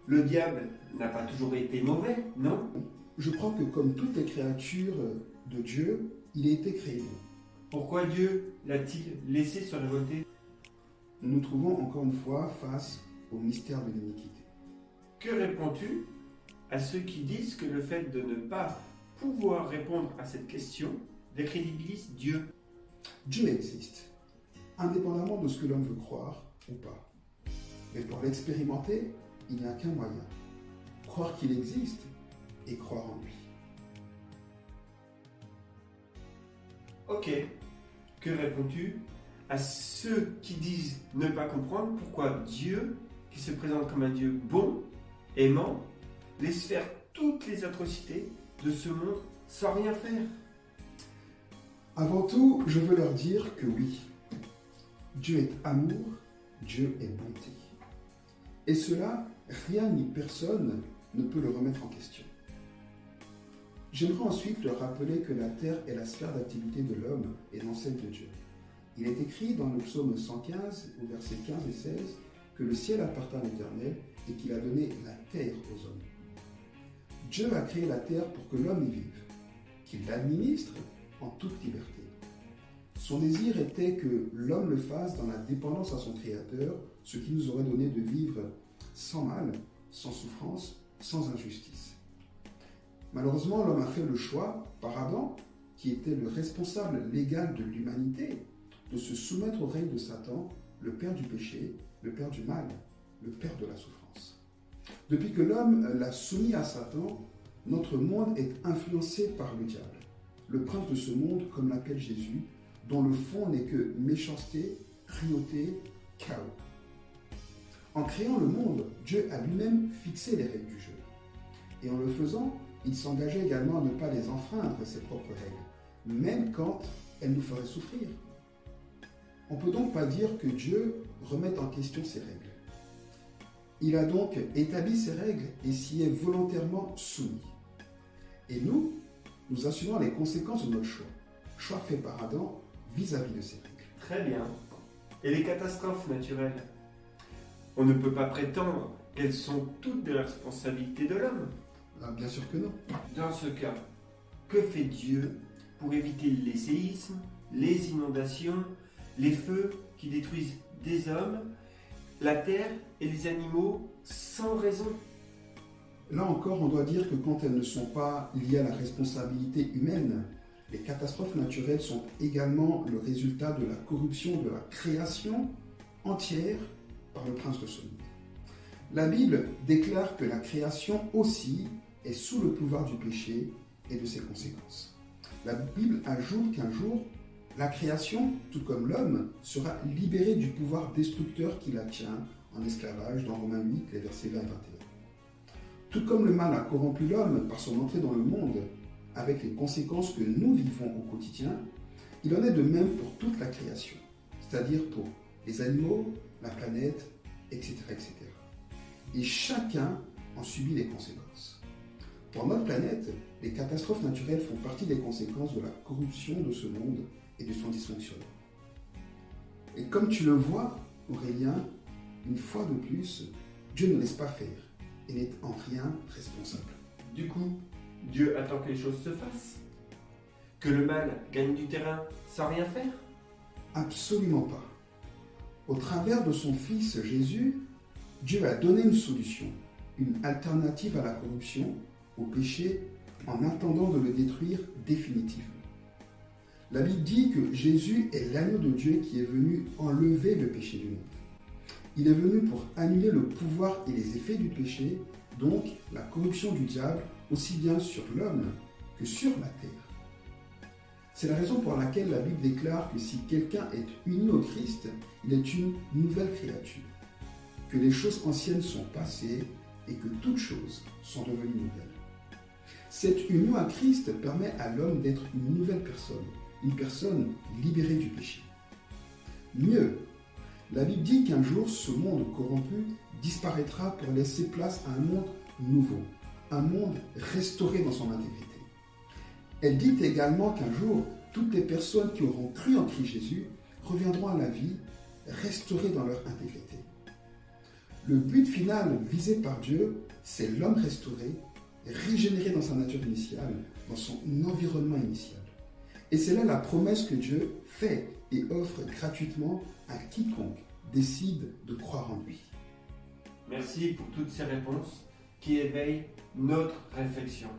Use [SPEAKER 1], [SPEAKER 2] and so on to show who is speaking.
[SPEAKER 1] Le diable n'a pas toujours été mauvais, non?
[SPEAKER 2] Je crois que comme toutes les créatures de Dieu, il a été créé bon.
[SPEAKER 1] Pourquoi Dieu l'a-t-il laissé se révolter?
[SPEAKER 2] Nous nous trouvons encore une fois face au mystère de l'iniquité.
[SPEAKER 1] Que réponds-tu à ceux qui disent que le fait de ne pas pouvoir répondre à cette question décrédibilise Dieu?
[SPEAKER 2] Dieu existe, indépendamment de ce que l'homme veut croire ou pas. Mais pour l'expérimenter, il n'y a qu'un moyen. Croire qu'il existe et croire en lui.
[SPEAKER 1] Ok. Que réponds-tu à ceux qui disent ne pas comprendre pourquoi Dieu, qui se présente comme un Dieu bon, aimant, laisse faire toutes les atrocités de ce monde sans rien faire?
[SPEAKER 2] Avant tout, je veux leur dire que oui, Dieu est amour, Dieu est bonté. Et cela, rien ni personne ne peut le remettre en question. J'aimerais ensuite leur rappeler que la terre est la sphère d'activité de l'homme et non celle de Dieu. Il est écrit dans le psaume 115, au verset 15 et 16, que le ciel appartient à l'Éternel et qu'il a donné la terre aux hommes. Dieu a créé la terre pour que l'homme y vive, qu'il l'administre en toute liberté. Son désir était que l'homme le fasse dans la dépendance à son Créateur, ce qui nous aurait donné de vivre sans mal, sans souffrance, sans injustice. Malheureusement, l'homme a fait le choix, par Adam, qui était le responsable légal de l'humanité, de se soumettre au règne de Satan, le père du péché, le père du mal, le père de la souffrance. Depuis que l'homme l'a soumis à Satan, notre monde est influencé par le diable, le prince de ce monde, comme l'appelle Jésus, dont le fond n'est que méchanceté, cruauté, chaos. En créant le monde, Dieu a lui-même fixé les règles du jeu. Et en le faisant, il s'engageait également à ne pas les enfreindre, ses propres règles, même quand elles nous feraient souffrir. On ne peut donc pas dire que Dieu remette en question ses règles. Il a donc établi ses règles et s'y est volontairement soumis. Et nous assumons les conséquences de notre choix fait par Adam vis-à-vis de ces règles.
[SPEAKER 1] Très bien. Et les catastrophes naturelles? On ne peut pas prétendre qu'elles sont toutes de la responsabilité de l'homme.
[SPEAKER 2] Bien sûr que non.
[SPEAKER 1] Dans ce cas, que fait Dieu pour éviter les séismes, les inondations, les feux qui détruisent des hommes, la terre et les animaux sans raison?
[SPEAKER 2] Là encore, on doit dire que quand elles ne sont pas liées à la responsabilité humaine, les catastrophes naturelles sont également le résultat de la corruption de la création entière par le prince de ce monde. La Bible déclare que la création aussi est sous le pouvoir du péché et de ses conséquences. La Bible ajoute qu'un jour, la création, tout comme l'homme, sera libérée du pouvoir destructeur qui la tient en esclavage dans Romains 8, les versets 20 et 21. Tout comme le mal a corrompu l'homme par son entrée dans le monde, avec les conséquences que nous vivons au quotidien, il en est de même pour toute la création, c'est-à-dire pour les animaux, la planète, etc., etc. Et chacun en subit les conséquences. Pour notre planète, les catastrophes naturelles font partie des conséquences de la corruption de ce monde et de son dysfonctionnement. Et comme tu le vois, Aurélien, une fois de plus, Dieu ne laisse pas faire et n'est en rien responsable.
[SPEAKER 1] Du coup, Dieu attend que les choses se fassent? Que le mal gagne du terrain sans rien faire?
[SPEAKER 2] Absolument pas. Au travers de son Fils Jésus, Dieu a donné une solution, une alternative à la corruption, au péché, en attendant de le détruire définitivement. La Bible dit que Jésus est l'agneau de Dieu qui est venu enlever le péché du monde. Il est venu pour annuler le pouvoir et les effets du péché, donc la corruption du diable, aussi bien sur l'homme que sur la terre. C'est la raison pour laquelle la Bible déclare que si quelqu'un est uni au Christ, il est une nouvelle créature, que les choses anciennes sont passées et que toutes choses sont devenues nouvelles. Cette union à Christ permet à l'homme d'être une nouvelle personne, une personne libérée du péché. Mieux, la Bible dit qu'un jour, ce monde corrompu disparaîtra pour laisser place à un monde nouveau, un monde restauré dans son intégrité. Elle dit également qu'un jour, toutes les personnes qui auront cru en Christ Jésus reviendront à la vie, restaurées dans leur intégrité. Le but final visé par Dieu, c'est l'homme restauré, régénéré dans sa nature initiale, dans son environnement initial. Et c'est là la promesse que Dieu fait et offre gratuitement à quiconque décide de croire en lui.
[SPEAKER 1] Merci pour toutes ces réponses qui éveillent notre réflexion.